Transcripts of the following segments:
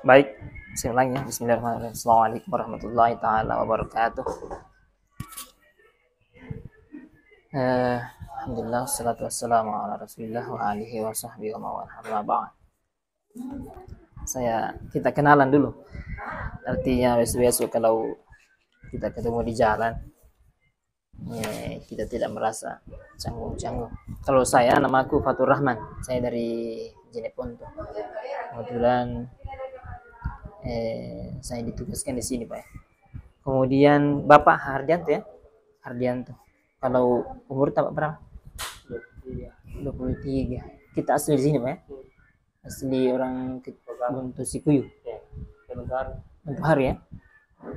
Baik, saya ulangi ya. Bismillahirrahmanirrahim. Assalamualaikum warahmatullahi taala wabarakatuh. Alhamdulillah, salatu wassalamu ala rasulillah wa alihi wa sahbihi wa mawala amma ba'd. Kita kenalan dulu. Artinya besok-besok kalau kita ketemu di jalan, ya, kita tidak merasa canggung-canggung. Kalau saya, nama aku Fatur Rahman. Saya dari Jeneponto. Kebetulan saya ditugaskan di sini, Pak. Kemudian Bapak Hardianto ya. Hardianto. Kalau umur tak berapa? 23. Kita asli di sini, Pak ya. Asli orang Buntu Sikuyu. Bentuharu ya.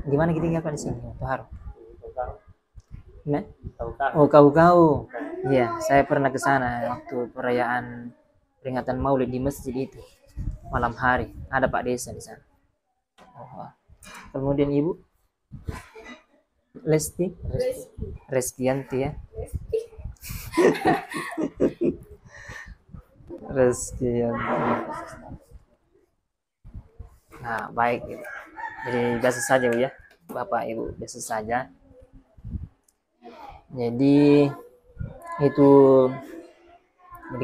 Gimana kita tinggal di sini? Bentuharu. Nah? Oh, kau. Iya, saya pernah ke sana waktu perayaan peringatan Maulid di masjid itu. Malam hari ada Pak Desa di sana. Oh. Kemudian Ibu Reskianti ya. Reskianti. Nah, baik. Jadi biasa saja Bu ya. Bapak Ibu biasa saja. Jadi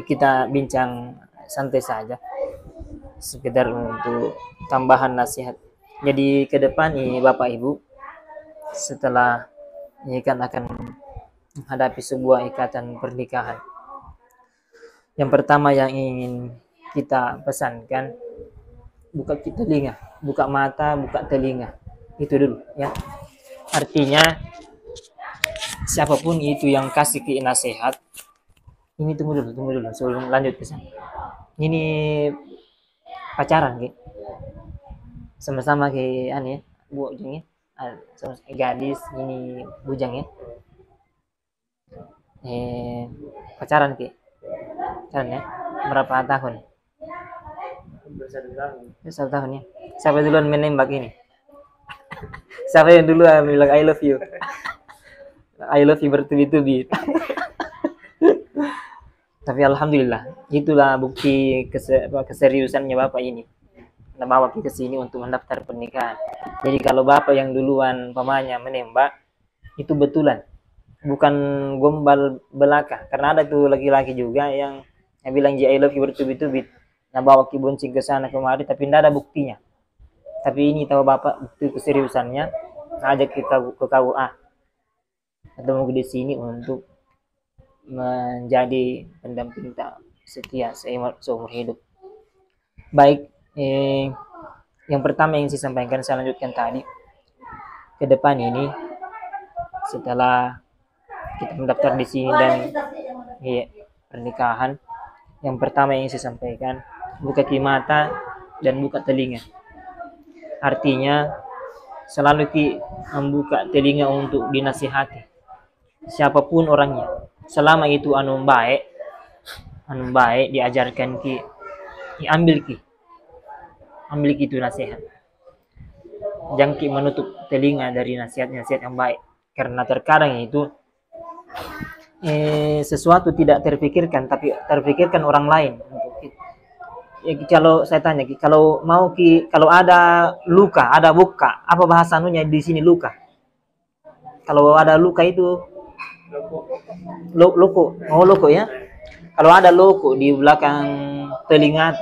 kita bincang santai saja. Sekedar untuk tambahan nasihat. Jadi ke depan ini Bapak Ibu setelah ini kan akan menghadapi sebuah ikatan pernikahan. Yang pertama yang ingin kita pesankan, buka telinga, buka mata, buka telinga. Itu dulu ya. Artinya siapapun itu yang kasih ke nasihat, ini tunggu dulu sebelum lanjut ke sana. Ini pacaran gitu. Sama-sama ke ya, bujang ya. Sama gadis ini bujang ya. Pacaran ke. Pacaran ya. Berapa tahun? Satu tahun ya. Siapa duluan menembak ini? Siapa yang duluan bilang I love you? I love you bertubi-tubi. Tapi alhamdulillah, itulah bukti keseriusannya Bapak ini. Nah, bawa kita sini untuk mendaftar pernikahan. Jadi kalau Bapak yang duluan pamannya menembak, itu betulan. Bukan gombal belaka. Karena ada tuh laki-laki juga yang bilang I love you bertubi-tubi. Nah, bawa kiboncing ke sana kemari, tapi tidak ada buktinya. Tapi ini tahu Bapak bukti keseriusannya, ajak kita ke KUA. Ketemu di sini untuk menjadi pendamping tak setia seumur hidup. Baik, yang pertama yang saya sampaikan, saya lanjutkan tadi. Ke depan ini, setelah kita mendaftar di sini dan pernikahan, yang pertama yang saya sampaikan, buka mata dan buka telinga. Artinya, selalu membuka telinga untuk dinasihati. Siapapun orangnya, selama itu anu baik diajarkan ambil itu nasihat. Jangan menutup telinga dari nasihat-nasihat yang baik, karena terkadang itu sesuatu tidak terpikirkan tapi terpikirkan orang lain. Kalau saya tanya, kalau ada luka, ada buka, apa bahasa anunya di sini luka? Kalau ada luka itu loko ya. Kalau ada loko di belakang telinga,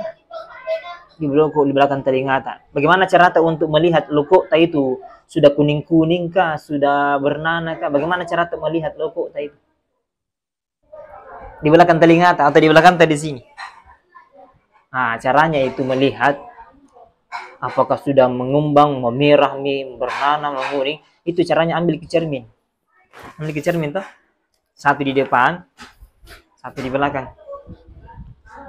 bagaimana cara untuk melihat loko itu sudah kuning-kuning kah, sudah bernanah kah? Bagaimana cara melihat loko itu? Di belakang telinga atau di belakang di sini? Nah, caranya itu melihat apakah sudah mengumbang, memerah, bernanah, menguning. Itu caranya ambil ke cermin. Toh. Satu di depan, satu di belakang.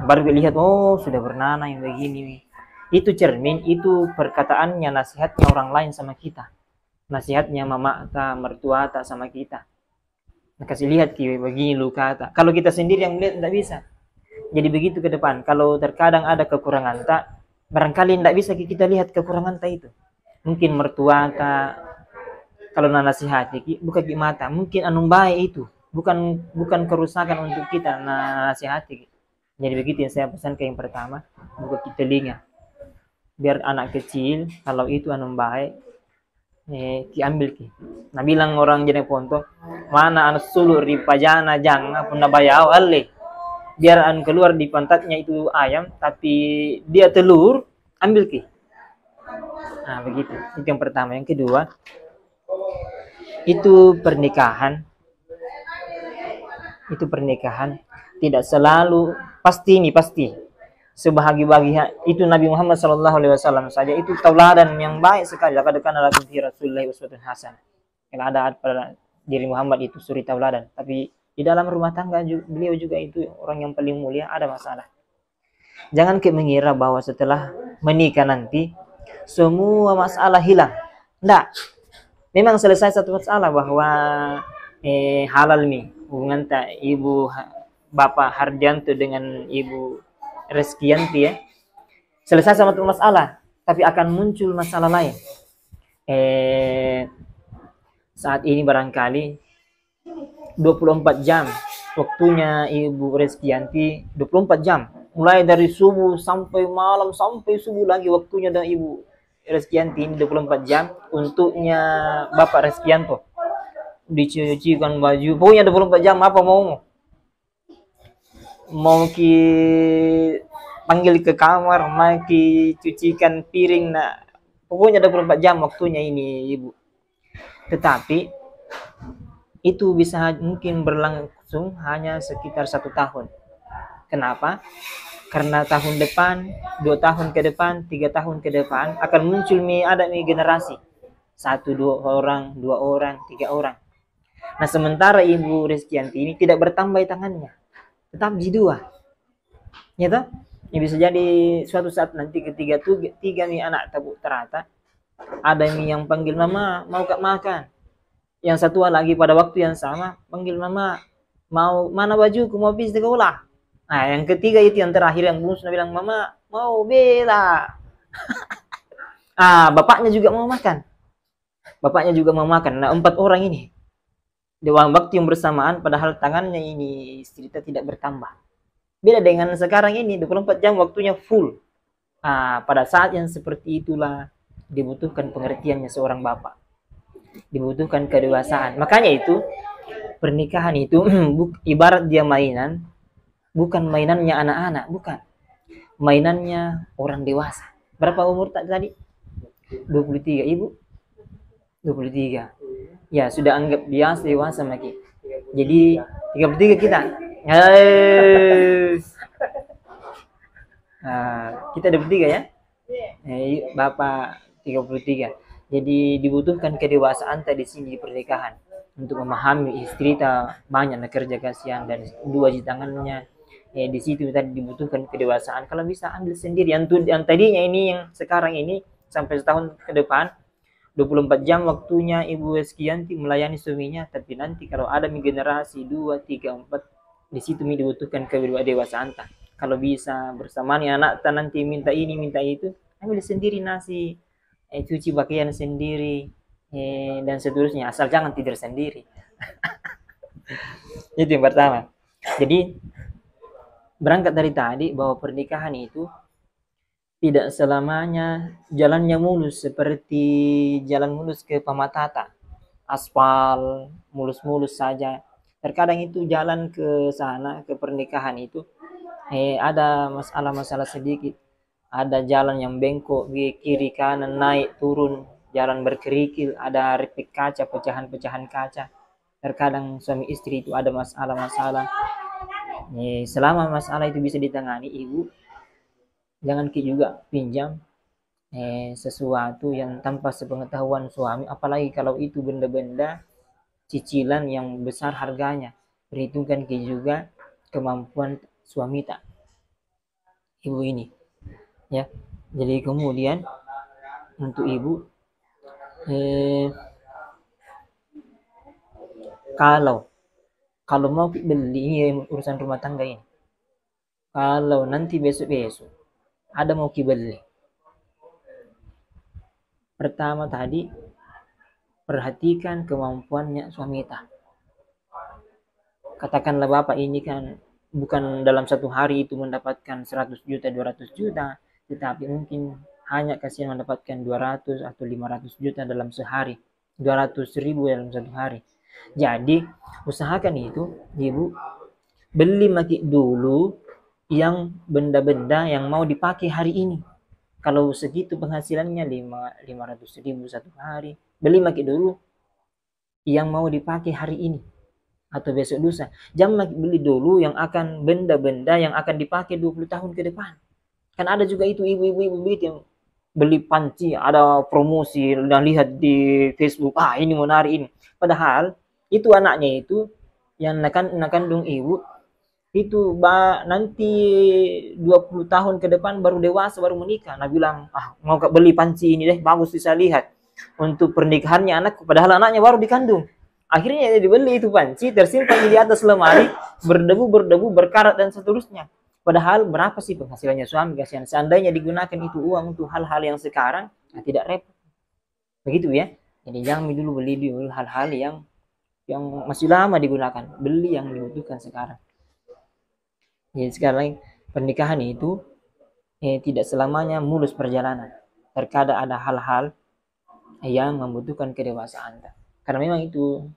Baru lihat, oh sudah bernanah yang begini. Itu cermin, itu perkataannya, nasihatnya orang lain sama kita. Nasihatnya mama ta, mertua ta sama kita. Nah, kasih lihat begini luka ta. Kalau kita sendiri yang melihat tidak bisa. Jadi begitu ke depan. Kalau terkadang ada kekurangan ta, barangkali tidak bisa kita lihat kekurangan ta itu. Mungkin mertua ta, kalau nasihati buka mata, mungkin anu baik itu, bukan kerusakan untuk kita nasihati. Jadi begitu yang saya pesan ke yang pertama, buka telinga. biar anak kecil kalau itu anu baik ki ambil ki. Nah bilang orang jadi ponto mana anu sulur di pajana jangan pun bayau ale biar anu keluar di pantatnya itu ayam tapi dia telur ambil ki. Nah begitu itu yang pertama. Yang kedua itu pernikahan tidak selalu pasti sebahagi-bagi itu Nabi Muhammad SAW saja itu tauladan yang baik sekali. Laqad kana lakum fi Rasulillahi uswatun hasanah. Kalau ada pada diri Muhammad itu suri tauladan, tapi di dalam rumah tangga beliau juga itu orang yang paling mulia, ada masalah. Jangan mengira bahwa setelah menikah nanti semua masalah hilang. Enggak. Memang selesai satu masalah bahwa halal nih hubungan tak ibu Bapak Hardianto dengan Ibu Reskianti ya. Selesai sama satu masalah, tapi akan muncul masalah lain. Saat ini barangkali 24 jam waktunya Ibu Reskianti, 24 jam. Mulai dari subuh sampai malam sampai subuh lagi waktunya dan Ibu Reskianti ini 24 jam untuknya Bapak Reskianto. Dicucikan baju, pokoknya 24 jam apa mau ki panggil ke kamar, mau ki cucikan piring, nah pokoknya 24 jam waktunya ini Ibu. Tetapi itu bisa mungkin berlangsung hanya sekitar 1 tahun. Kenapa? Karena tahun depan, 2 tahun ke depan, 3 tahun ke depan akan muncul ada generasi 1, 2 orang, 2 orang, 3 orang. Nah sementara Ibu Reskianti ini tidak bertambah tangannya, tetap jadi 2. Ya toh? Ya bisa jadi suatu saat nanti ketiga nih anak tabuk terata, ada yang panggil mama mau kak makan, yang satu lagi pada waktu yang sama panggil mama mau mana bajuku mau habis sekolah. Nah yang ketiga itu yang terakhir yang bungsu bilang mama mau bela. Bapaknya juga mau makan. Nah 4 orang ini dalam waktu yang bersamaan padahal tangannya ini cerita tidak bertambah. Beda dengan sekarang ini 24 jam waktunya full. Pada saat yang seperti itulah dibutuhkan pengertiannya seorang bapak. Dibutuhkan kedewasaan. Makanya itu pernikahan itu ibarat dia mainan, bukan mainannya anak-anak, bukan. Mainannya orang dewasa. Berapa umur tadi? 23, Ibu? 23. Ya, sudah anggap dia dewasa lagi. Jadi 33 kita. Kita 23 ya. Bapak 33. Jadi dibutuhkan kedewasaan tadi sini di pernikahan untuk memahami istri banyak kerja kasihan dan 2 di tangannya. Di situ tadi dibutuhkan kedewasaan. Kalau bisa ambil sendiri yang tadinya ini yang sekarang ini sampai setahun ke depan 24 jam waktunya Ibu Reskianti melayani suaminya, tapi nanti kalau ada generasi 2, 3, 4 di situ dibutuhkan kedewasaan. Kalau bisa bersamanya anak nanti minta ini minta itu, ambil sendiri nasi, cuci pakaian sendiri, dan seterusnya, asal jangan tidur sendiri. Itu yang pertama. Jadi berangkat dari tadi bahwa pernikahan itu tidak selamanya jalannya mulus seperti jalan mulus ke Pamatata, aspal mulus-mulus saja. Terkadang itu jalan ke sana ke pernikahan itu ada masalah-masalah sedikit, ada jalan yang bengkok di kiri kanan, naik turun, jalan berkerikil, ada replik kaca, pecahan-pecahan kaca. Terkadang suami istri itu ada masalah-masalah. Selama masalah itu bisa ditangani, Ibu jangan juga pinjam sesuatu yang tanpa sepengetahuan suami, apalagi kalau itu benda-benda cicilan yang besar harganya. Perhitungkan juga kemampuan suami Ibu ini ya. Jadi kemudian untuk Ibu kalau mau beli, ini urusan rumah tangga ini, kalau nanti besok ada mau beli, pertama tadi perhatikan kemampuannya suami Katakanlah bapak ini kan bukan dalam 1 hari itu mendapatkan 100 juta 200 juta, tetapi mungkin hanya kasihan mendapatkan 200 atau 500 juta dalam sehari, 200.000 dalam satu hari. Jadi usahakan itu ibu beli maki dulu yang benda-benda yang mau dipakai hari ini. Kalau segitu penghasilannya 500.000 satu hari, beli maki dulu yang mau dipakai hari ini atau besok lusa. Jangan beli dulu yang akan benda-benda yang akan dipakai 20 tahun ke depan. Kan ada juga itu ibu-ibu yang beli panci, ada promosi dan lihat di Facebook, ini menarik ini. Padahal itu anaknya itu yang nakandung ibu itu nanti 20 tahun ke depan baru dewasa, baru menikah. Nah bilang, mau beli panci ini deh, bagus bisa lihat untuk pernikahannya anakku, padahal anaknya baru dikandung. Akhirnya dibeli itu panci, tersimpan di atas lemari, berdebu, berkarat dan seterusnya. Padahal berapa sih penghasilannya suami, kasihan. Seandainya digunakan itu uang untuk hal-hal yang sekarang, tidak repot. Begitu ya. Jadi jangan dulu beli dulu hal-hal yang masih lama digunakan. Beli yang dibutuhkan sekarang. Jadi sekarang pernikahan itu tidak selamanya mulus perjalanan. Terkadang ada hal-hal yang membutuhkan kedewasaan. Karena memang itu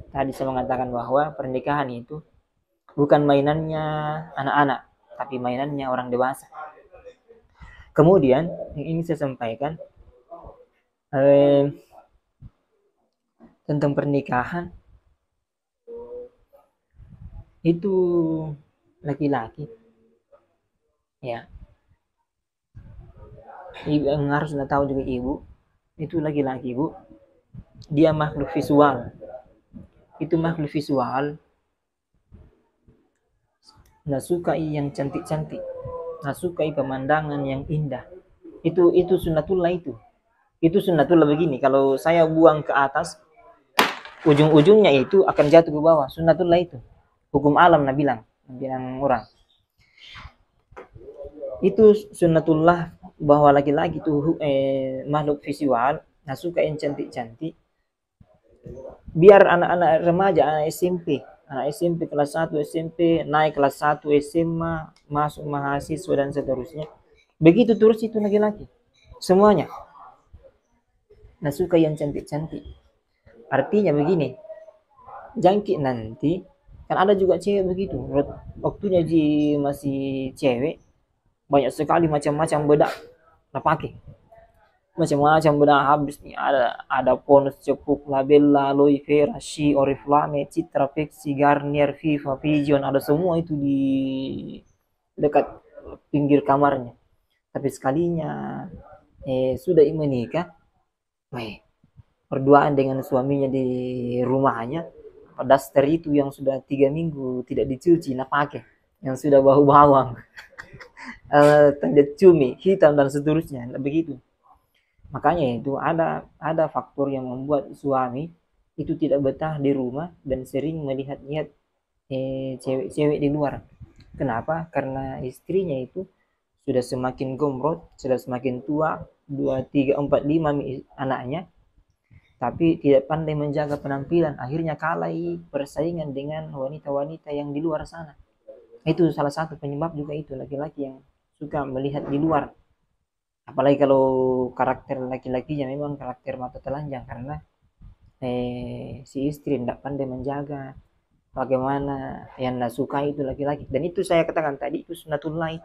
tadi saya mengatakan bahwa pernikahan itu bukan mainannya anak-anak, tapi mainannya orang dewasa. Kemudian yang ingin saya sampaikan tentang pernikahan itu laki-laki ya, yang harus tahu juga ibu, itu laki-laki ibu, dia makhluk visual. Itu makhluk visual, nggak sukai yang cantik-cantik, nggak sukai pemandangan yang indah. Itu sunnatullah itu sunnatullah begini, kalau saya buang ke atas, ujung-ujungnya itu akan jatuh ke bawah. Sunnatullah itu hukum alam, bilang orang itu sunnatullah, bahwa laki-laki itu makhluk visual, nggak suka yang cantik-cantik. Biar anak-anak remaja, anak SMP kelas 1 SMP naik kelas 1 SMA, masuk mahasiswa dan seterusnya, begitu terus itu laki-laki semuanya nggak suka yang cantik-cantik. Artinya begini, jangkit nanti kan ada juga cewek begitu, waktunya masih cewek, banyak sekali macam-macam bedak nah pakai, macam-macam bedak habis nih, ada Pond's, Cepuk, Labella, Aloe Vera, She, Oriflame, Citra, Pexi, Garnier, Viva, Pigeon, ada semua itu di dekat pinggir kamarnya. Tapi sekalinya sudah menikah, berduaan dengan suaminya di rumahnya, daster itu yang sudah 3 minggu tidak dicuci, nah pakai, yang sudah bau bawang, tanda cumi, hitam dan seterusnya, begitu. Makanya itu ada faktor yang membuat suami itu tidak betah di rumah dan sering melihat-lihat cewek-cewek di luar. Kenapa? Karena istrinya itu sudah semakin gombrot, sudah semakin tua, 2, 3, 4, 5 anaknya, tapi tidak pandai menjaga penampilan, akhirnya kalah persaingan dengan wanita-wanita yang di luar sana. Itu salah satu penyebab juga, itu laki-laki yang suka melihat di luar. Apalagi kalau karakter laki-lakinya memang karakter mata telanjang, karena si istri tidak pandai menjaga bagaimana yang tidak suka itu laki-laki. Dan itu saya katakan tadi, itu sunnatullah,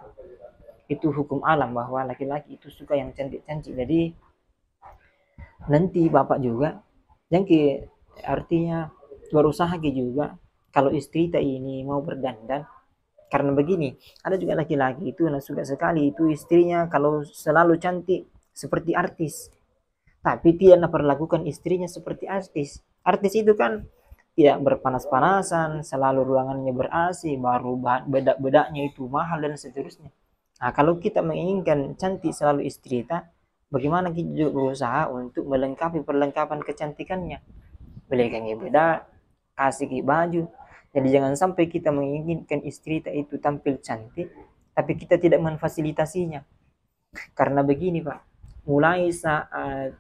itu hukum alam, bahwa laki-laki itu suka yang cantik-cantik. Jadi nanti bapak juga yang artinya berusaha juga kalau istri ini mau berdandan. Karena begini, ada juga laki-laki itu suka sekali itu istrinya kalau selalu cantik seperti artis, tapi tidak perlakukan istrinya seperti artis. Artis itu kan tidak berpanas-panasan, selalu ruangannya ber-AC, baru bedak-bedaknya itu mahal dan seterusnya. Nah, kalau kita menginginkan cantik selalu istri kita, bagaimana kita juga berusaha untuk melengkapi perlengkapan kecantikannya, belikan bedak, kasih baju. Jadi jangan sampai kita menginginkan istri kita itu tampil cantik, tapi kita tidak memfasilitasinya. Karena begini Pak, mulai saat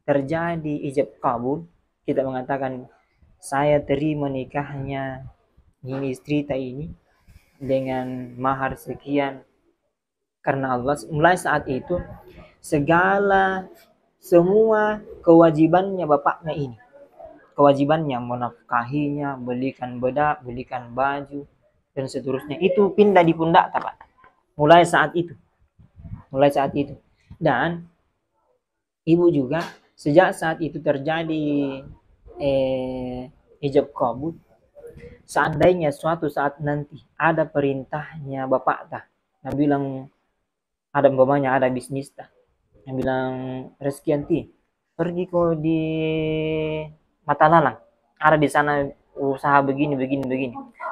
terjadi ijab kabul, kita mengatakan saya terima nikahnya ini istri kita ini dengan mahar sekian karena Allah. Mulai saat itu segala semua kewajibannya bapaknya ini. Kewajibannya menafkahinya, belikan bedak, belikan baju, dan seterusnya. Itu pindah di pundak Pak. Mulai saat itu. Dan ibu juga sejak saat itu terjadi ijab kabul, seandainya suatu saat nanti ada perintahnya bapak tah, yang bilang ada umpamanya ada bisnis tah, yang bilang Reskianti pergi kok di Matalalang, ada di sana usaha begini.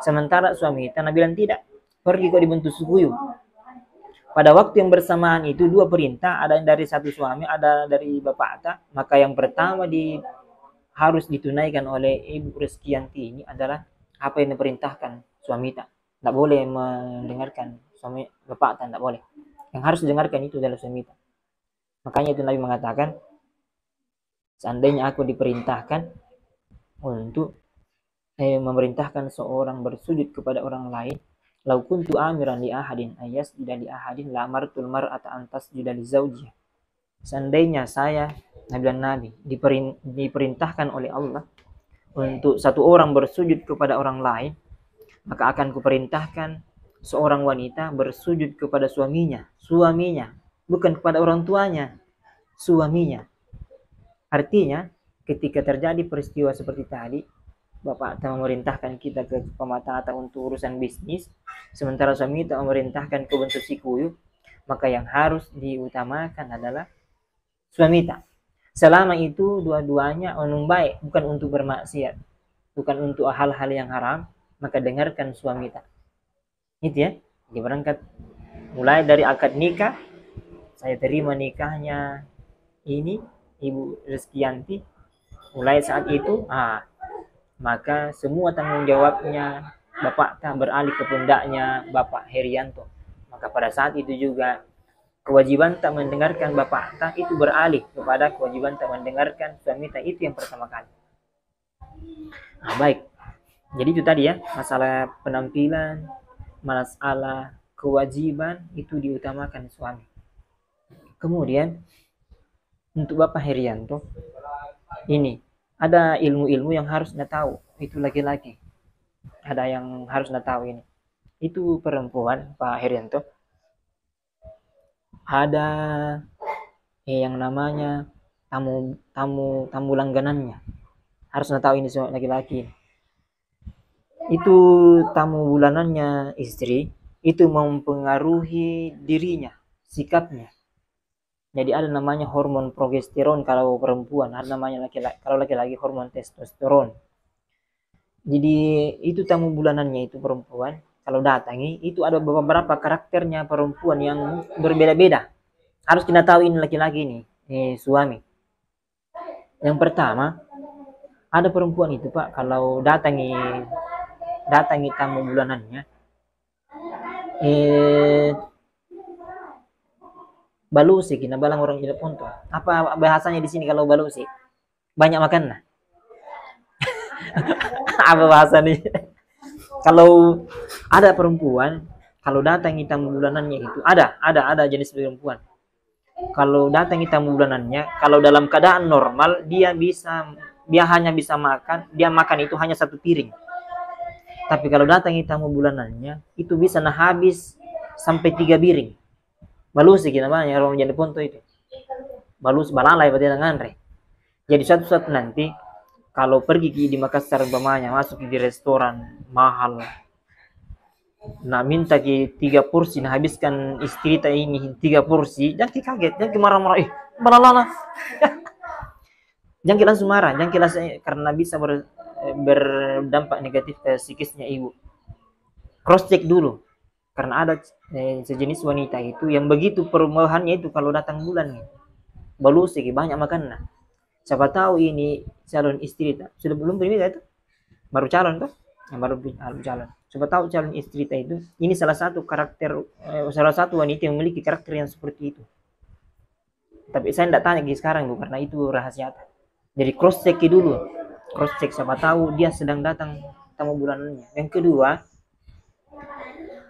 Sementara suami kita bilang tidak, pergi kok di Bentu Sukuyu. Pada waktu yang bersamaan itu dua perintah, ada dari satu suami, ada dari bapak ta. Maka yang pertama harus ditunaikan oleh Ibu Reskianti ini adalah apa yang diperintahkan suami ta. Tidak boleh mendengarkan suami bapak ta, tidak boleh. Yang harus didengarkan itu adalah suami ta. Makanya itu Nabi mengatakan, seandainya aku diperintahkan untuk memerintahkan seorang bersujud kepada orang lain, lau kuntu amiran li ahadin ayasjuda li ahadin la amartul mar'ata an tasjuda li zawjiha. Seandainya saya Nabi diperintahkan oleh Allah untuk satu orang bersujud kepada orang lain, maka akan kuperintahkan seorang wanita bersujud kepada suaminya, bukan kepada orang tuanya, suaminya. Artinya ketika terjadi peristiwa seperti tadi, bapak tak memerintahkan kita ke Pamatata untuk urusan bisnis, sementara suami tak memerintahkan ke Bentu Sikuyu, maka yang harus diutamakan adalah suami tak. Selama itu dua-duanya baik, bukan untuk bermaksiat, bukan untuk hal-hal yang haram, maka dengarkan suami tak. Itu ya, diberangkat mulai dari akad nikah, saya terima nikahnya ini Ibu Reskianti, mulai saat itu maka semua tanggung jawabnya bapak tak beralih ke pundaknya Bapak Herianto. Maka pada saat itu juga kewajiban tak mendengarkan bapak tak itu beralih kepada kewajiban tak mendengarkan suami tak, itu yang pertama kali. Baik, jadi itu tadi ya, masalah penampilan, masalah kewajiban itu diutamakan suami. Kemudian untuk Bapak Herianto ini ada ilmu-ilmu yang harus Anda tahu. Itu laki-laki. Ada yang harus Anda tahu ini. Itu perempuan, Pak Herianto. Ada yang namanya tamu langganannya. Harus Anda tahu ini semua laki-laki. Itu tamu bulanannya istri, itu mempengaruhi dirinya, sikapnya. Jadi ada namanya hormon progesteron kalau perempuan, ada namanya laki-laki, kalau laki-laki hormon testosteron. Jadi itu tamu bulanannya itu perempuan, kalau datangi itu ada beberapa karakternya perempuan yang berbeda-beda. Harus kita tahu ini laki-laki ini, suami. Yang pertama, ada perempuan itu Pak, kalau datangi tamu bulanannya, balusi kita balang orang Jepang punto. Apa bahasanya di sini kalau balusi? Banyak makan nah. Apa bahasanya? Kalau ada perempuan, kalau datangi tamu bulanannya itu ada jenis perempuan. Kalau datangi tamu bulanannya, kalau dalam keadaan normal dia hanya bisa makan, dia makan itu hanya satu piring. Tapi kalau datangi tamu bulanannya, itu bisa habis sampai 3 piring. Balusi kita banyak orang jadi ponto itu. Balus balalai pada tangan re. Jadi satu-satu nanti kalau pergi di Makassar umpamanya masuk di restoran mahal, nah minta ki 3 porsi, nah habiskan istri kita ini 3 porsi, jangan kaget, jangan marah-marah, balala. Jangan langsung marah, jangan langsung, karena bisa berdampak negatif ke psikisnya ibu. Cross check dulu. Karena ada sejenis wanita itu yang begitu perumahannya itu kalau datang bulan balusi banyak makan. Siapa tahu ini calon istri sudah belum menikah itu, baru calon kan, yang baru calon. Siapa tahu calon istri itu ini salah satu wanita yang memiliki karakter yang seperti itu. Tapi saya tidak tanya sekarang Bu, karena itu rahasia. Jadi cross check dulu, siapa tahu dia sedang datang tamu bulanannya. Yang kedua,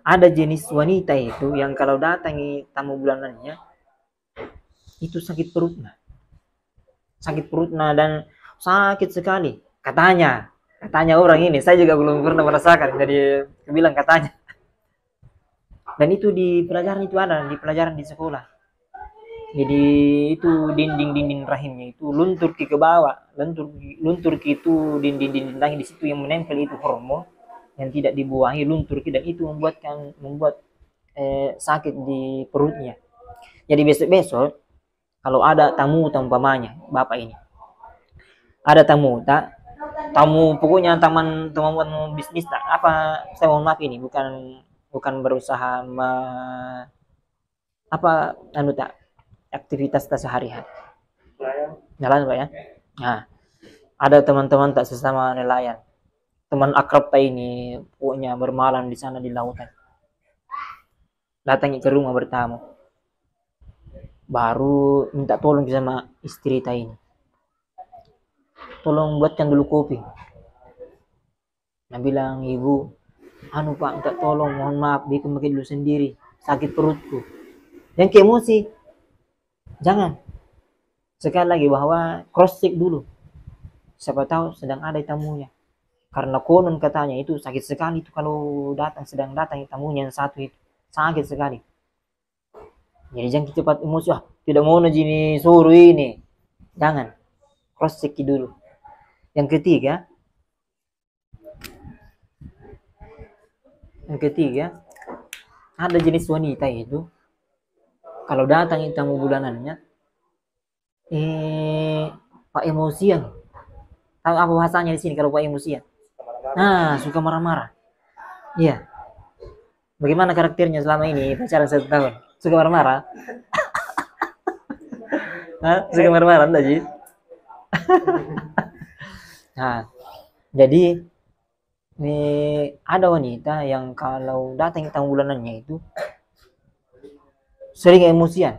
ada jenis wanita itu yang kalau datangi tamu bulanannya itu sakit perutnya dan sakit sekali katanya orang ini, saya juga belum pernah merasakan, jadi bilang katanya. Dan itu di pelajaran itu ada, di pelajaran di sekolah. Jadi itu dinding rahimnya itu luntur ke bawah, luntur itu dinding rahim di situ yang menempel itu hormon yang tidak dibuahi luntur dan itu membuat sakit di perutnya. Jadi besok kalau ada tamu umpamanya bapak ini ada tamu pokoknya teman bisnis tak apa, saya mohon maaf ini bukan berusaha apa anu tak aktivitas tak sehari-hari nelayan pak ya. Nah, ada teman-teman tak sesama nelayan, teman akrab tak ini pokoknya bermalam di sana di lautan, datang ke rumah bertamu, baru minta tolong sama istri tak ini, tolong buatkan dulu kopi. Nah bilang, ibu anu pak minta tolong, mohon maaf bikin dulu sendiri, sakit perutku. Yang ke emosi jangan. Sekali lagi bahwa cross check dulu, siapa tahu sedang ada tamunya, karena konon katanya itu sakit sekali itu kalau sedang datang tamunya yang satu itu sakit sekali. Jadi jangan cepat emosi, tidak mau nih suruh ini, jangan, cross check dulu. Yang ketiga ada jenis wanita itu kalau datang tamu bulanannya pak emosian. Tahu apa bahasanya di sini kalau pak emosian? Nah, suka marah-marah. Iya. Bagaimana karakternya selama ini pacaran 1 tahun? Suka marah-marah? Suka marah-marah enggak sih? Nah, jadi ada wanita yang kalau datang tamu bulanannya itu sering emosian.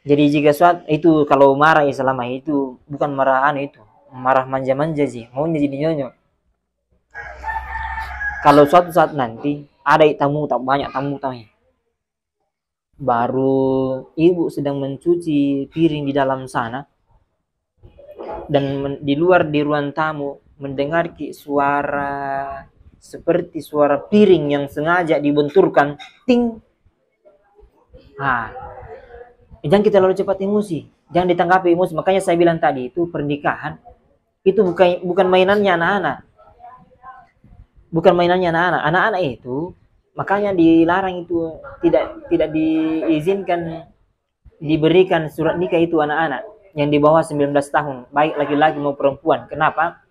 Jadi jika itu kalau marah selama itu bukan marahan itu, marah manja-manja sih, maunya jadi nyonyo. Kalau suatu saat nanti ada tamu tak banyak tamu baru ibu sedang mencuci piring di dalam sana dan di luar di ruang tamu mendengar suara seperti suara piring yang sengaja dibenturkan, ting. Jangan kita lalu cepat emosi, jangan ditanggapi emosi. Makanya saya bilang tadi itu pernikahan itu bukan mainannya anak-anak. Bukan mainannya anak-anak. Anak-anak itu makanya dilarang itu tidak diizinkan diberikan surat nikah itu anak-anak yang di bawah 19 tahun, baik laki-laki maupun perempuan. Kenapa?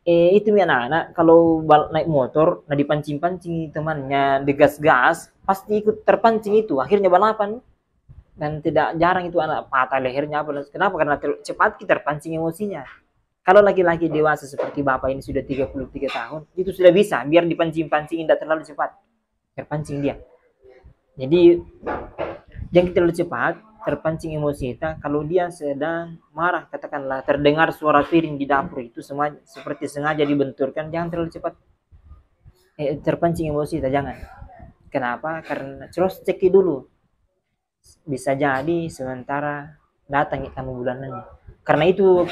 Itu anak-anak kalau naik motor, nah dipancing-pancing temannya, digas-gas, pasti ikut terpancing itu, akhirnya balapan. Dan tidak jarang itu anak patah lehernya apa. Kenapa? Karena cepat kita terpancing emosinya. Kalau laki-laki dewasa seperti bapak ini sudah 33 tahun, itu sudah bisa, biar dipancing-pancing tidak terlalu cepat terpancing dia. Jadi jangan terlalu cepat terpancing emosi kita. Kalau dia sedang marah, katakanlah terdengar suara piring di dapur itu semua seperti sengaja dibenturkan, jangan terlalu cepat terpancing emosi kita, jangan. Kenapa? Karena cross check dulu, bisa jadi sementara datang tamu bulanannya. Karena itu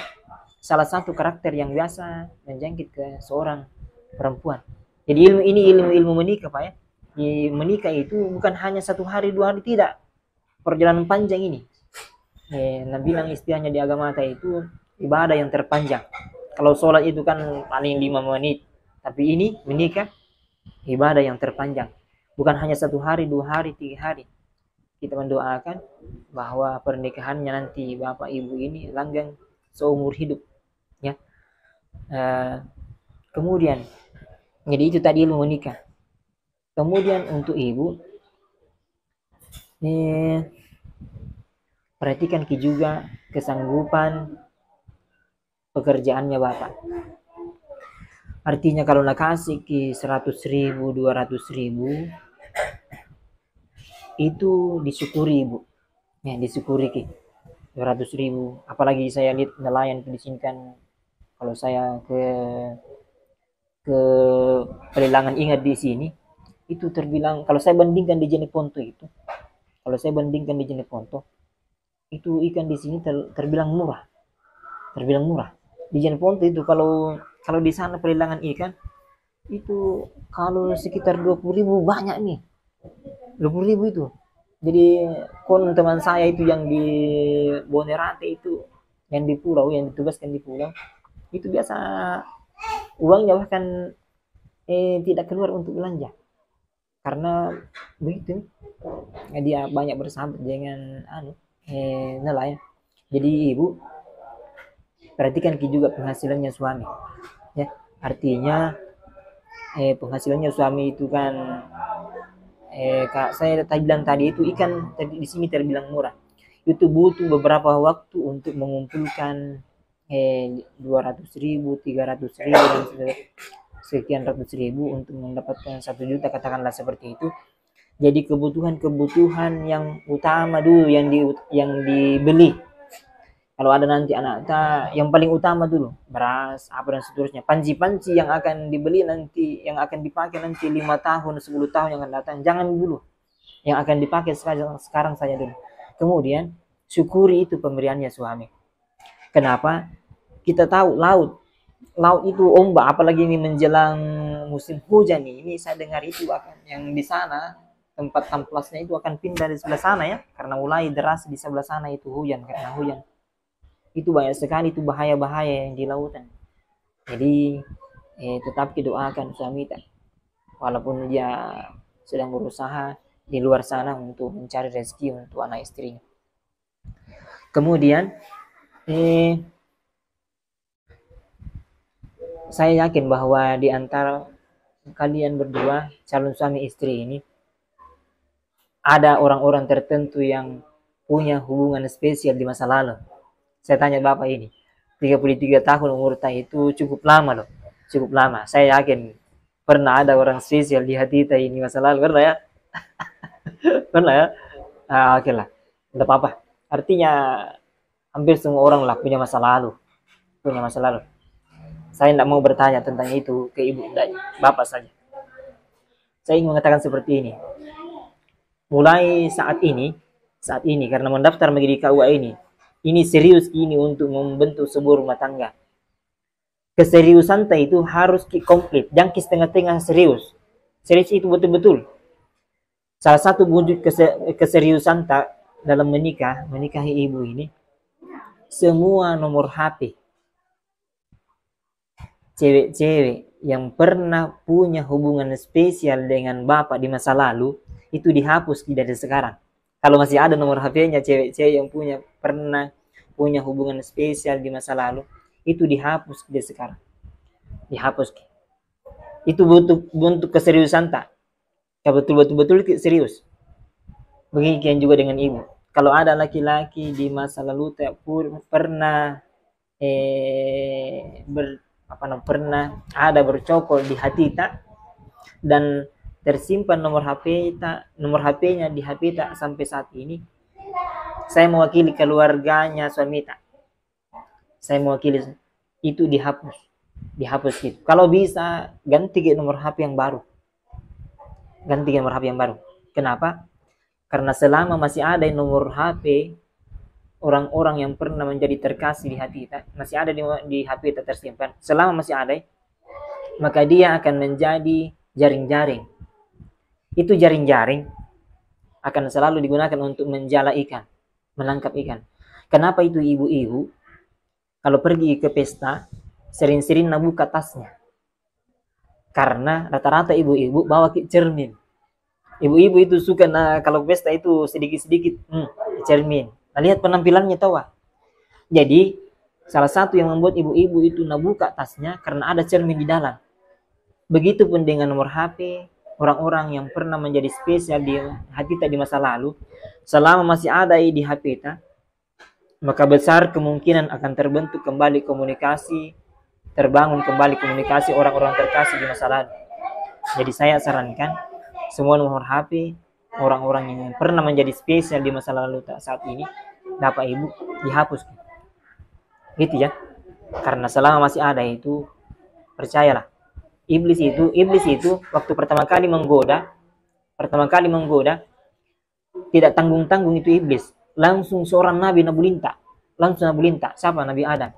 salah satu karakter yang biasa menjangkit ke seorang perempuan. Jadi ilmu menikah pak ya. Menikah itu bukan hanya 1 hari 2 hari, tidak, perjalanan panjang ini. Nah bilang istilahnya di agama itu ibadah yang terpanjang. Kalau sholat itu kan paling 5 menit, tapi ini menikah ibadah yang terpanjang, bukan hanya 1 hari 2 hari 3 hari. Kita mendoakan bahwa pernikahannya nanti bapak ibu ini langgeng seumur hidup ya. Kemudian jadi itu tadi ilmu menikah. Kemudian untuk ibu perhatikan juga kesanggupan pekerjaannya bapak. Artinya kalau nak kasih ki 100.000 200.000 itu disyukuri ibu ya, disyukuri ki 200.000. Apalagi saya lihat nelayan di sini kan, kalau saya ke pelelangan ingat di sini itu terbilang, kalau saya bandingkan di Jeneponto itu ikan di sini terbilang murah, terbilang murah. Di Jan Ponte itu kalau kalau di sana pelelangan ikan itu kalau sekitar 20.000 banyak nih, 20.000 itu. Jadi kon teman saya itu yang di Bonerate itu, yang di pulau, yang ditugaskan di pulau, itu biasa uangnya bahkan tidak keluar untuk belanja karena begitu. Dia banyak bersahabat dengan nelayan. Jadi ibu perhatikan juga penghasilannya suami, ya. Artinya penghasilannya suami itu kan kak saya tadi bilang tadi itu ikan tadi di sini terbilang murah. Itu butuh beberapa waktu untuk mengumpulkan 200.000, 300.000 dan sekian ratus ribu untuk mendapatkan 1 juta, katakanlah seperti itu. Jadi kebutuhan-kebutuhan yang utama dulu yang dibeli. Kalau ada nanti anak yang paling utama dulu beras apa dan seterusnya, panci-panci yang akan dibeli nanti, yang akan dipakai nanti 5 tahun 10 tahun yang akan datang, jangan dulu. Yang akan dipakai sekarang saja dulu. Kemudian syukuri itu pemberiannya suami. Kenapa? Kita tahu laut itu ombak, apalagi ini menjelang musim hujan nih. Ini saya dengar itu akan yang di sana tempat amplasnya itu akan pindah di sebelah sana ya, karena mulai deras di sebelah sana itu hujan, karena hujan. Itu banyak sekali itu bahaya-bahaya yang di lautan. Jadi tetap doakan suami tak, walaupun dia sedang berusaha di luar sana untuk mencari rezeki untuk anak istrinya. Kemudian saya yakin bahwa di antara kalian berdua calon suami istri ini ada orang-orang tertentu yang punya hubungan spesial di masa lalu. Saya tanya Bapak ini, 33 tahun umur itu cukup lama loh. Cukup lama. Saya yakin pernah ada orang spesial di hati ini masa lalu. Pernah ya? Pernah ya? Oke lah. Tidak apa-apa. Artinya hampir semua orang lah punya masa lalu. Punya masa lalu. Saya tidak mau bertanya tentang itu ke ibu dan Bapak saja. Saya ingin mengatakan seperti ini. Mulai saat ini karena mendaftar menjadi KUA ini serius ini untuk membentuk sebuah rumah tangga. Keseriusan itu harus komplit, jangan setengah-tengah serius. Serius itu betul-betul. Salah satu wujud keseriusan dalam menikahi ibu ini, semua nomor HP cewek-cewek yang pernah punya hubungan spesial dengan Bapak di masa lalu itu dihapus dari sekarang. Kalau masih ada nomor HP-nya cewek-cewek yang pernah punya hubungan spesial di masa lalu, itu dihapus dari sekarang. Dihapus. Itu bentuk keseriusan tak? Betul-betul serius. Begitu juga dengan ibu. Kalau ada laki-laki di masa lalu tak pernah pernah ada bercokol di hati tak, dan tersimpan nomor HP-nya di HP tak sampai saat ini, saya mewakili keluarganya suami tak. Saya mewakili itu dihapus gitu. Kalau bisa ganti nomor HP yang baru. Ganti nomor HP yang baru. Kenapa? Karena selama masih ada nomor HP orang-orang yang pernah menjadi terkasih di hati kita, masih ada di HP kita tersimpan. Selama masih ada, maka dia akan menjadi jaring-jaring. Itu jaring-jaring akan selalu digunakan untuk menjala ikan, menangkap ikan. Kenapa itu ibu-ibu kalau pergi ke pesta sering-sering buka tasnya? Karena rata-rata ibu-ibu bawa cermin. Ibu-ibu itu suka kalau pesta itu sedikit-sedikit cermin. Nah, lihat penampilannya tahu. Jadi salah satu yang membuat ibu-ibu itu buka tasnya karena ada cermin di dalam. Begitupun dengan nomor HP orang-orang yang pernah menjadi spesial di hati kita di masa lalu, selama masih ada di HP kita, maka besar kemungkinan akan terbentuk kembali komunikasi, terbangun kembali komunikasi orang-orang terkasih di masa lalu. Jadi saya sarankan semua nomor HP orang-orang yang pernah menjadi spesial di masa lalu saat ini, Bapak Ibu, dihapus. Gitu ya. Karena selama masih ada itu, percayalah, iblis itu waktu pertama kali menggoda, tidak tanggung-tanggung itu iblis. langsung seorang nabi nabulinta, langsung nabulinta. Siapa? Nabi Adam.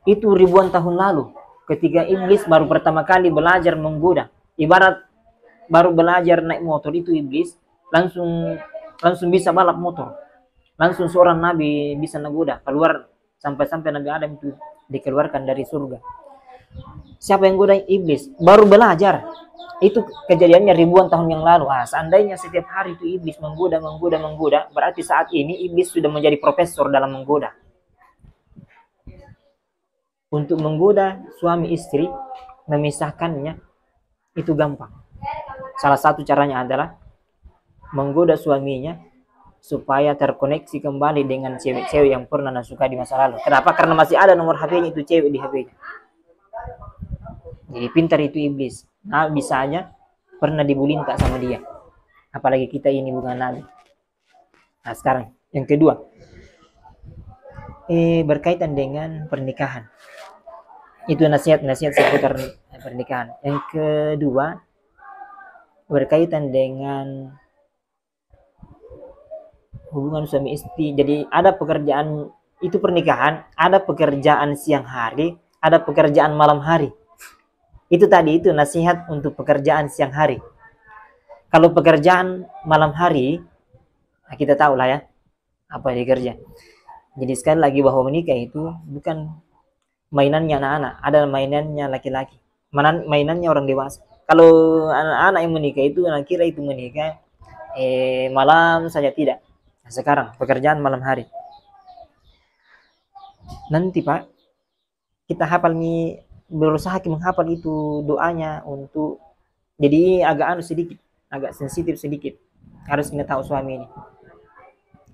Itu ribuan tahun lalu, ketika iblis baru pertama kali belajar menggoda. Ibarat baru belajar naik motor, itu iblis langsung bisa balap motor. Langsung seorang nabi bisa nagoda keluar, sampai Nabi Adam itu dikeluarkan dari surga. Siapa yang goda? Iblis. Baru belajar. Itu kejadiannya ribuan tahun yang lalu. Seandainya setiap hari itu iblis menggoda, berarti saat ini iblis sudah menjadi profesor dalam menggoda. Untuk menggoda suami istri, memisahkannya itu gampang. Salah satu caranya adalah menggoda suaminya supaya terkoneksi kembali dengan cewek-cewek yang pernah suka di masa lalu. Kenapa? Karena masih ada nomor HP-nya itu cewek di HP-nya. Jadi pintar itu iblis. Nah, bisanya pernah dibulinta sama dia. Apalagi kita ini bukan nabi. Nah, sekarang yang kedua, berkaitan dengan pernikahan. Itu nasihat seputar pernikahan. Yang kedua, berkaitan dengan hubungan suami istri. Jadi ada pekerjaan, itu pernikahan, ada pekerjaan siang hari, ada pekerjaan malam hari. Itu tadi, itu nasihat untuk pekerjaan siang hari. Kalau pekerjaan malam hari, nah kita tahu lah ya apa yang dikerja. Jadi sekali lagi bahwa menikah itu bukan mainannya anak-anak, ada mainannya laki-laki, mainannya orang dewasa. Kalau anak-anak yang menikah itu anak kira itu menikah malam saja, tidak. Nah, sekarang pekerjaan malam hari. Nanti Pak, kita hafal nih, berusaha menghafal itu doanya untuk, jadi agak sedikit, agak sensitif sedikit. Harus kita tahu suami ini.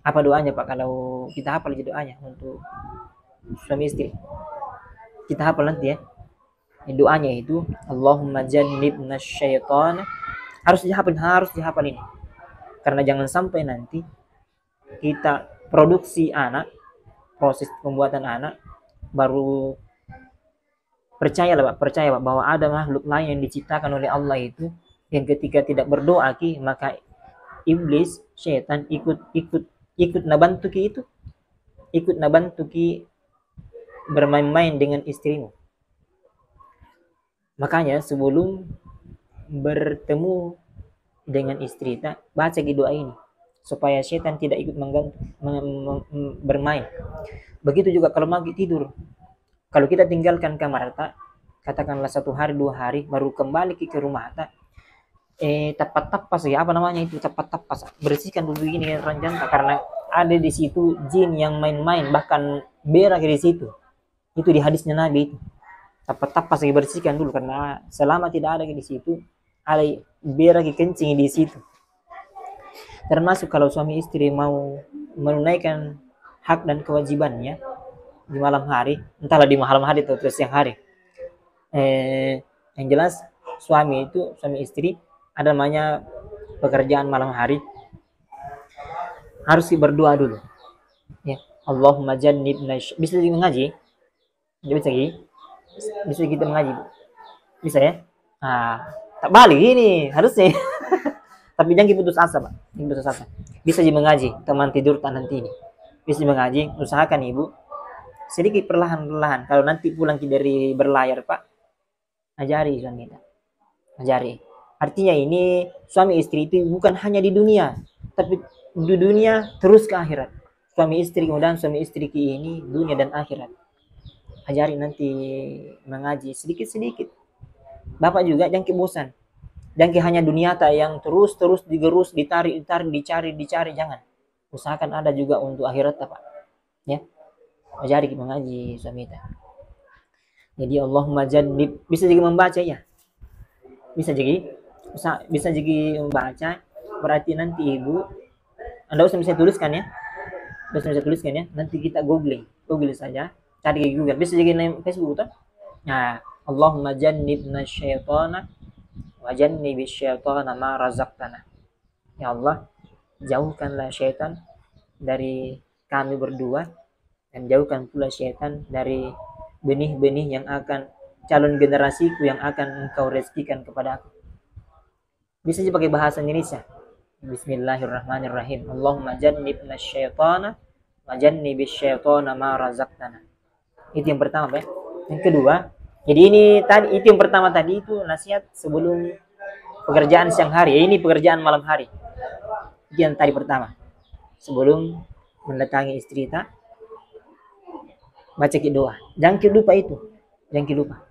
Apa doanya Pak kalau kita hafal aja doanya untuk suami istri? Kita hafal nanti ya. Doanya itu Allahumma jannibna syaitan. Harus dihafal ini. Karena jangan sampai nanti kita produksi anak, proses pembuatan anak, baru percaya Pak bahwa ada makhluk lain yang diciptakan oleh Allah itu, yang ketika tidak berdoa maka iblis, syaitan ikut nabantuki itu, ikut nabantuki bermain-main dengan istrimu. Makanya sebelum bertemu dengan istri, baca doa ini supaya syaitan tidak ikut bermain. Begitu juga kalau mau tidur. Kalau kita tinggalkan kamar katakanlah 1 hari 2 hari baru kembali ke rumah tapas ya, apa namanya itu, tapas, bersihkan dulu ini ranjang, karena ada di situ jin yang main-main, bahkan berak di situ. Itu di hadisnya Nabi itu. Tapas bersihkan dulu, karena selama tidak ada di situ ada berak kencing di situ. Termasuk kalau suami istri mau menunaikan hak dan kewajibannya di malam hari, entahlah di malam hari atau siang hari. Yang jelas suami istri ada namanya pekerjaan malam hari, harus berdoa dulu. Ya, Allahumma jannibna. Bisa juga mengaji? Bisa kita mengaji? Bisa ya? Tak balik ini harusnya. Tapi jangan putus asa, Pak. Bisa juga mengaji, teman tidur tak nanti ini. Bisa mengaji, usahakan ibu sedikit perlahan-lahan. Kalau nanti pulang dari berlayar Pak, ajari suami kita. Ajari. Artinya ini suami istri itu bukan hanya di dunia, tapi di dunia terus ke akhirat. Suami istri, kemudian suami istri ini dunia dan akhirat. Ajari nanti mengaji sedikit-sedikit. Bapak juga jangan bosan. Jangan hanya dunia yang terus digerus, ditarik, dicari, jangan. Usahakan ada juga untuk akhirat Pak. Ya. Ajari mengaji suami kita. Jadi Allahumma jannib, bisa juga membaca ya. Bisa juga membaca, berarti nanti ibu Anda bisa tuliskan ya. Nanti kita Google saja, cari di Google. Bisa juga di Facebook tuh. Nah, Allahumma jannibna syaitana wa jannibish syaitana ma razaqtana. Ya Allah, jauhkanlah syaitan dari kami berdua, dan jauhkan pula syaitan dari benih-benih yang akan, calon generasiku yang akan engkau rezekikan kepada aku. Bisa juga pakai bahasa Indonesia. Bismillahirrahmanirrahim. Allahumma jannibna syaitana wa jannibis syaitana ma razaqtana. Itu yang pertama, Pak. Yang kedua, jadi ini tadi itu yang pertama tadi itu nasihat sebelum pekerjaan siang hari. Ini pekerjaan malam hari. Itu yang tadi pertama. Sebelum mendatangi istri kita, baca doa. Jangan lupa itu. Jangan lupa.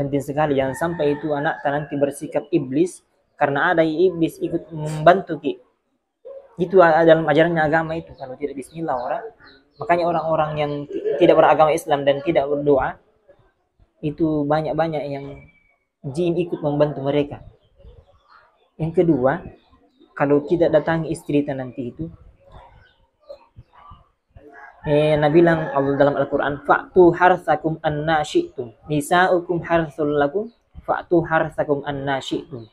Penting sekali, jangan sampai itu anak nanti bersikap iblis karena ada iblis ikut membantu ki. Itu dalam ajarannya agama itu. Kalau tidak bismillah orang, makanya orang-orang yang tidak beragama Islam dan tidak berdoa itu banyak-banyak yang jin ikut membantu mereka. Yang kedua, kalau tidak datang istri kita nanti itu, Nabi bilang Allah dalam Al-Quran, fa'tu harsakum anna syi'tum, nisa'ukum harsul lakum, fa'tu harsakum anna syi'tum.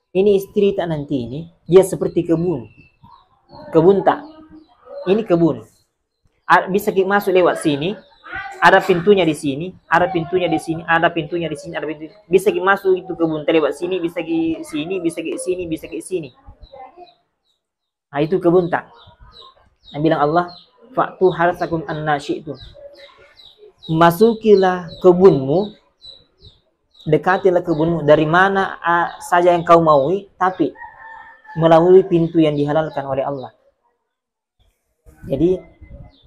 Ini istri tak nanti ini, dia seperti kebun. Kebun tak? Ini kebun. Bisa masuk lewat sini, ada pintunya di sini, ada pintunya di sini, ada pintunya di sini, ada pintunya. Bisa masuk itu kebun, lewat sini, bisa ke sini, bisa ke sini, bisa ke sini. Nah, itu kebun tak? Nabi bilang Allah, fa'tu harsakum anna syi'tum. Masukilah kebunmu, dekatilah kebunmu dari mana saja yang kau maui, tapi melalui pintu yang dihalalkan oleh Allah. Jadi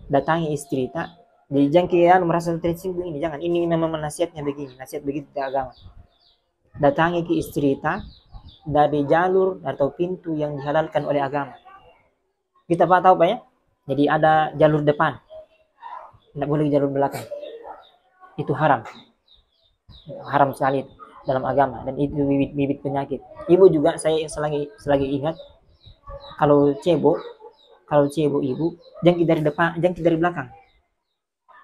datangi istri tak, jadi jangan kira merasa tersinggung ini, jangan. Ini memang nasihatnya begini, nasihat begitu di agama. Datangi ke istri tak dari jalur atau pintu yang dihalalkan oleh agama. Kita tahu Pak ya? Jadi ada jalur depan, tidak boleh jalur belakang. Itu haram, haram sekali dalam agama, dan itu bibit penyakit. Ibu juga, saya selagi ingat, kalau cebok ibu, jangan dari depan, jangan dari belakang.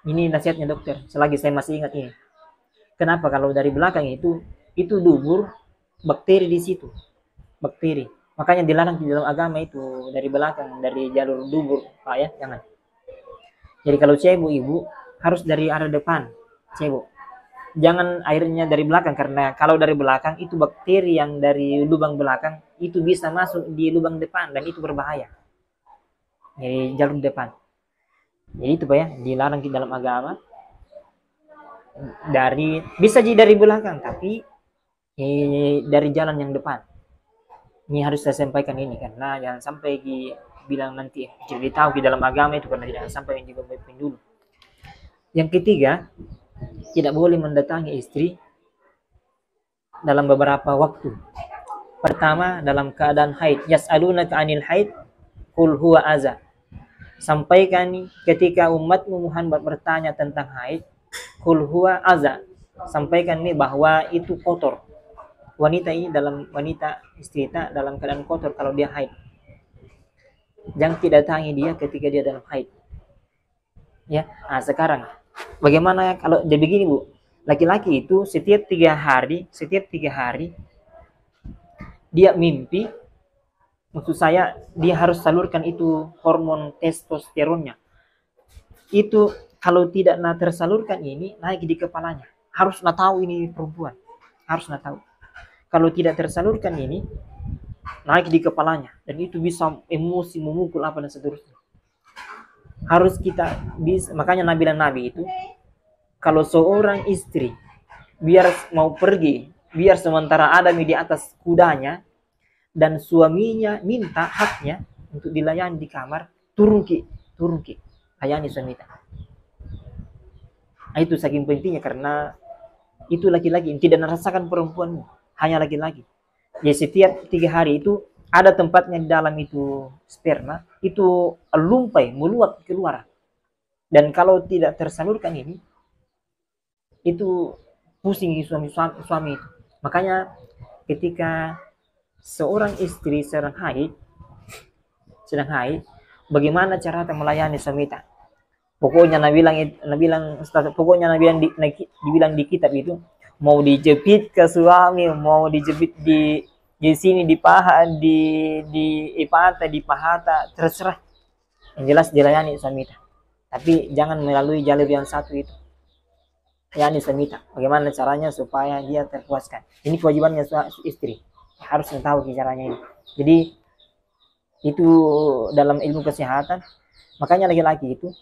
Ini nasihatnya dokter, selagi saya masih ingat ini. Kenapa? Kalau dari belakang itu dubur, bakteri di situ, bakteri. Makanya dilarang di dalam agama itu dari belakang, dari jalur dubur, Pak ya, jangan. Jadi kalau cebok ibu harus dari arah depan, cebok. Jangan airnya dari belakang, karena kalau dari belakang itu bakteri yang dari lubang belakang itu bisa masuk di lubang depan dan itu berbahaya. Jadi jalur depan. Jadi itu Pak ya, dilarang di dalam agama. Bisa jadi dari belakang, tapi dari jalan yang depan. Ini harus saya sampaikan ini, karena jangan sampai bilang nanti jadi tahu di dalam agama itu, karena tidak sampai yang juga pemimpin dulu. Yang ketiga, tidak boleh mendatangi istri dalam beberapa waktu. Pertama, dalam keadaan haid. Yas'alunaka 'anil haid, qul huwa adza. Sampaikan ketika umatmu Muhammad bertanya tentang haid, qul huwa adza. Sampaikan nih bahwa itu kotor. Wanita istri kita dalam keadaan kotor kalau dia haid. Jangan datangi dia ketika dia dalam haid. Ya, nah sekarang bagaimana kalau dia begini Bu? Laki-laki itu setiap 3 hari dia mimpi, maksud saya dia harus salurkan itu hormon testosteronnya. Itu kalau tidak tersalurkan ini naik di kepalanya. Harus tahu ini perempuan. Harus tahu. Kalau tidak tersalurkan ini naik di kepalanya dan itu bisa emosi, memukul apa dan seterusnya. Harus kita bisa, makanya Nabi itu kalau seorang istri biar mau pergi, biar sementara ada di atas kudanya dan suaminya minta haknya untuk dilayani di kamar, turun ki, layani suamita. Nah, itu saking pentingnya, karena itu laki-laki yang tidak merasakan perempuanmu, hanya laki-laki. Ya setiap 3 hari itu ada tempatnya di dalam itu sperma, itu lumpai, meluap keluar. Dan kalau tidak tersalurkan ini, itu pusing suami itu. Makanya ketika seorang istri sedang haid, bagaimana cara melayani suamita? Pokoknya Nabi bilang di kitab itu, mau dijepit ke suami, mau dijepit di sini di paha, di ipata, di pahata, terserah. Yang jelas dilayani suamita. Tapi jangan melalui jalur yang satu itu. Layani suamita. Bagaimana caranya supaya dia terpuaskan? Ini kewajibannya istri. Harus tahu caranya ini. Jadi Itu dalam ilmu kesehatan. Makanya laki-laki itu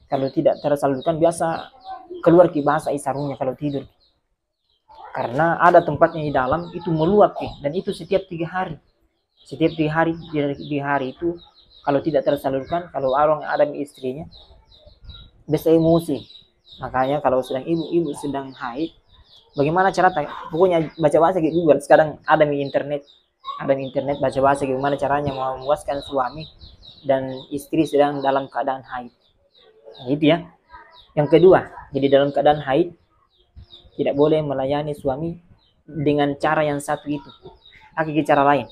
kalau tidak tersalurkan biasa keluar ki bahasa isarunya kalau tidur. Karena ada tempatnya di dalam itu meluap ki, dan itu setiap 3 hari. Setiap 3 hari di hari itu kalau tidak tersalurkan, kalau orang ada istrinya bisa emosi. Makanya kalau sedang ibu sedang haid, bagaimana cara, pokoknya baca-baca di Google. Sekarang ada di internet, baca-baca gimana caranya memuaskan suami dan istri sedang dalam keadaan haid. Nah, itu ya. Yang kedua, jadi dalam keadaan haid tidak boleh melayani suami dengan cara yang satu itu, pakai cara lain.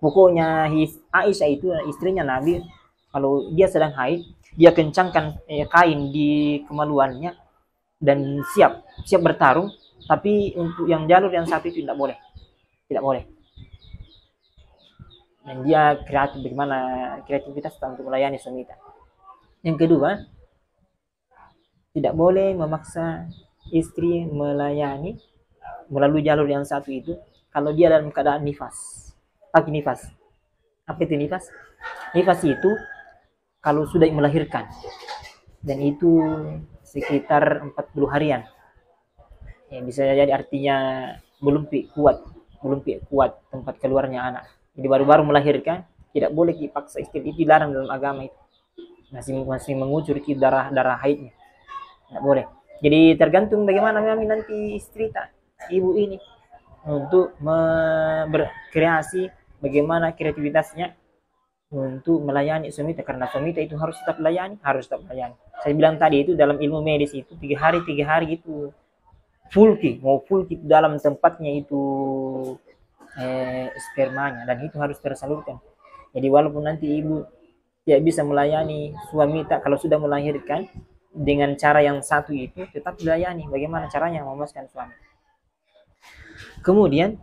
Pokoknya Aisyah itu istrinya Nabi, kalau dia sedang haid, dia kencangkan kain di kemaluannya dan siap bertarung, tapi untuk yang jalur yang satu itu tidak boleh. Dan dia kreatif, bagaimana kreativitas untuk melayani suami. Yang kedua, tidak boleh memaksa istri melayani melalui jalur yang satu itu kalau dia dalam keadaan nifas. Pakai nifas. Apa itu nifas? Nifas itu kalau sudah melahirkan, dan itu sekitar 40 harian. Ya, bisa jadi artinya belum kuat tempat keluarnya anak. Jadi baru-baru melahirkan, tidak boleh dipaksa istri, itu dilarang dalam agama itu. Masih mengucur darah haidnya. Tidak boleh. Jadi tergantung bagaimana kami nanti istri ibu ini untuk berkreasi, bagaimana kreativitasnya untuk melayani suami, karena suami itu harus tetap layani. Saya bilang tadi itu dalam ilmu medis itu 3 hari itu full dalam tempatnya itu spermanya, dan itu harus tersalurkan. Jadi walaupun nanti ibu tidak bisa melayani suami kalau sudah melahirkan dengan cara yang satu itu, tetap dilayani bagaimana caranya memuaskan suami. Kemudian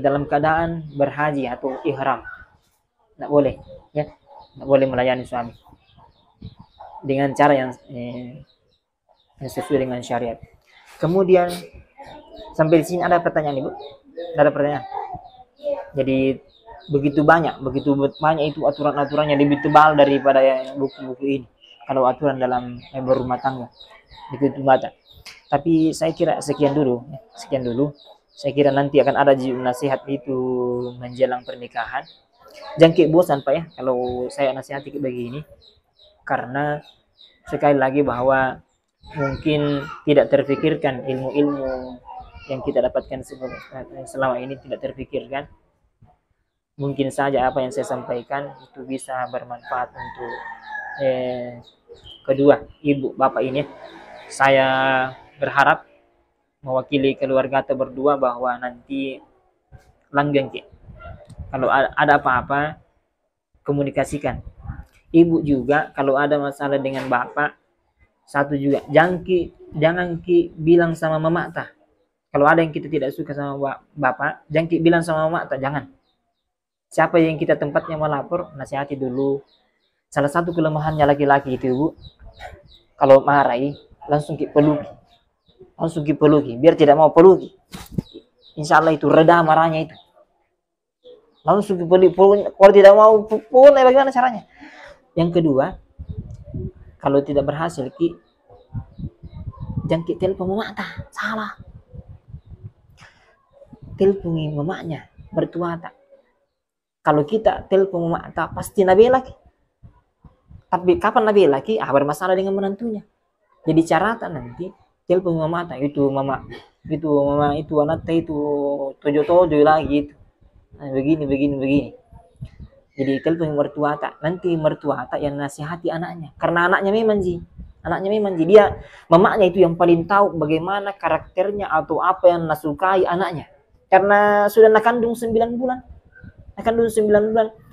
dalam keadaan berhaji atau ihram, tidak boleh melayani suami dengan cara yang sesuai dengan syariat. Kemudian sampai di sini ada pertanyaan Ibu? Ada pertanyaan? Jadi begitu banyak itu aturan-aturannya, lebih tebal daripada buku-buku ini. Kalau aturan dalam berumah tangga begitu banyak. Tapi saya kira sekian dulu. Saya kira nanti akan ada nasihat itu menjelang pernikahan. Jangan bosan Pak ya kalau saya nasihati begini, karena sekali lagi bahwa mungkin tidak terpikirkan ilmu-ilmu yang kita dapatkan selama ini, tidak terpikirkan. Mungkin saja apa yang saya sampaikan itu bisa bermanfaat untuk kedua ibu bapak ini. Saya berharap mewakili keluarga atau berdua bahwa nanti langgeng kalau ada apa-apa komunikasikan. Ibu juga kalau ada masalah dengan bapak, satu juga jangan bilang sama mama kalau ada yang kita tidak suka sama bapak, jangan bilang sama mama jangan. Siapa yang kita tempatnya melapor, nasihati dulu. Salah satu kelemahannya laki-laki itu Ibu, kalau marahi langsung peluki, biar tidak mau peluki. Insya Allah itu reda marahnya itu. Langsung peluki, kalau tidak mau pukul, bagaimana caranya? Yang kedua, kalau tidak berhasil jangan telepon mama salah. Teleponi mamanya, mertua Kalau kita telepon mama pasti nabela Tapi kapan nabela bermasalah dengan menantunya. Jadi caratan nanti telepon mama itu anak itu tojo lagi itu. Nah, begini. Jadi telepon mertua nanti mertua yang nasihati anaknya, karena anaknya memang dia mamanya itu yang paling tahu bagaimana karakternya atau apa yang nasukai anaknya, karena sudah nakandung 9 bulan.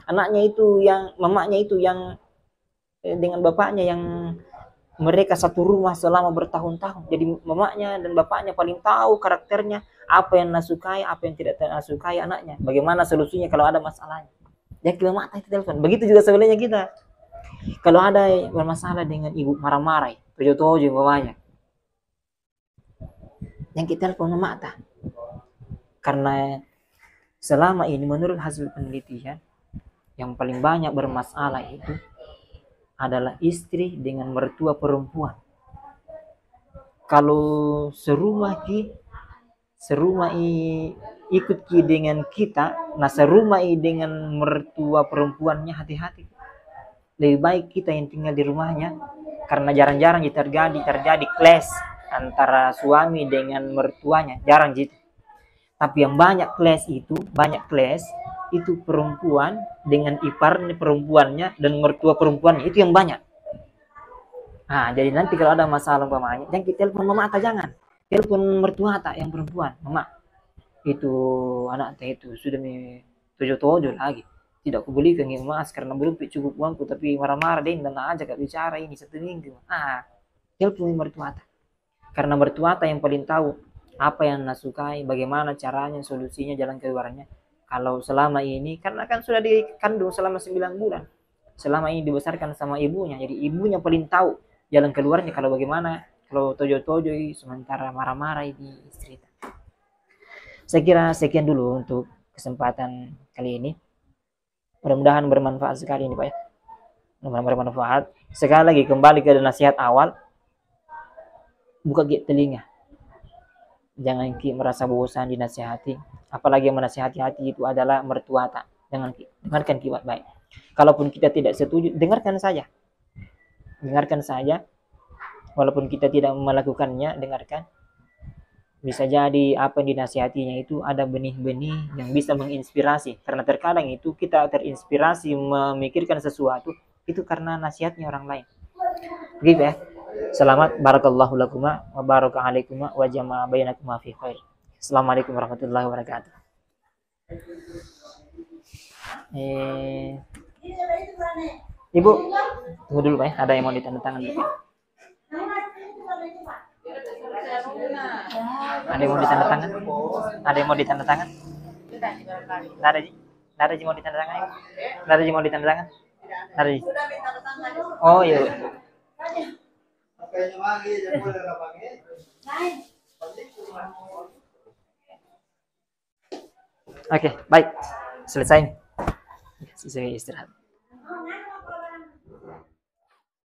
Anaknya itu mamanya itu yang dengan bapaknya yang mereka satu rumah selama bertahun-tahun. Jadi mamanya dan bapaknya paling tahu karakternya, apa yang nasukai, apa yang tidak nasukai anaknya, bagaimana solusinya kalau ada masalahnya. Jadi mata itu telepon. Begitu juga sebenarnya kita. Kalau ada bermasalah dengan ibu marah-marah, tojo mamanya, yang kita telepon mata. Karena selama ini menurut hasil penelitian, yang paling banyak bermasalah itu adalah istri dengan mertua perempuan. Kalau ikut ki dengan kita, nah serumah dengan mertua perempuannya, hati-hati. Lebih baik kita yang tinggal di rumahnya, karena jarang-jarang terjadi clash antara suami dengan mertuanya, jarang gitu. Tapi yang banyak clash itu perempuan dengan ipar perempuannya dan mertua perempuannya, itu yang banyak. Nah, jadi nanti kalau ada masalah umpamanya, jangan kita telepon mama atau jangan. Telepon mertua tak yang perempuan. Mama, itu anak teh itu sudah tojo-tojo lagi. Tidak aku belikan emas karena belum cukup uangku, tapi marah-marah deh dan aja gak bicara ini 1 minggu. Telepon mertua tak. Karena mertua tak yang paling tahu apa yang nasukai, bagaimana caranya, solusinya, jalan keluarnya. Kalau selama ini, karena kan sudah dikandung selama 9 bulan. Selama ini dibesarkan sama ibunya, jadi ibunya paling tahu jalan keluarnya. Kalau bagaimana, kalau tojo-tojo sementara marah-marah ini istri. Saya kira sekian dulu untuk kesempatan kali ini. Mudah-mudahan bermanfaat sekali ini Pak ya. Mudah-mudahan bermanfaat. Sekali lagi kembali ke nasihat awal. Buka telinga. Jangan merasa bosan dinasihati. Apalagi yang menasihati hati itu adalah mertua tak. Dengarkan baik. Kalaupun kita tidak setuju, dengarkan saja. Dengarkan saja. Walaupun kita tidak melakukannya, dengarkan. Bisa jadi apa yang dinasihatinya itu ada benih-benih yang bisa menginspirasi. Karena terkadang itu kita terinspirasi memikirkan sesuatu itu karena nasihatnya orang lain. Begitu ya. Selamat barakallahu lakuma wa baraka alaikuma wa jama'a bainakuma fi khair. Assalamualaikum warahmatullahi wabarakatuh. Ibu, tunggu dulu Pak ya. Ada yang mau ditandatangan dulu. Ada yang mau ditandatangan? Ada yang mau ditandatangan? Nggak ada, Ji. Nggak ada, Ji, mau ditandatangan? Nggak ada, Ji, mau ditandatangan? Nggak ada, Ji. Oh, iya. Oke, baik. Selesai. Selesai istirahat.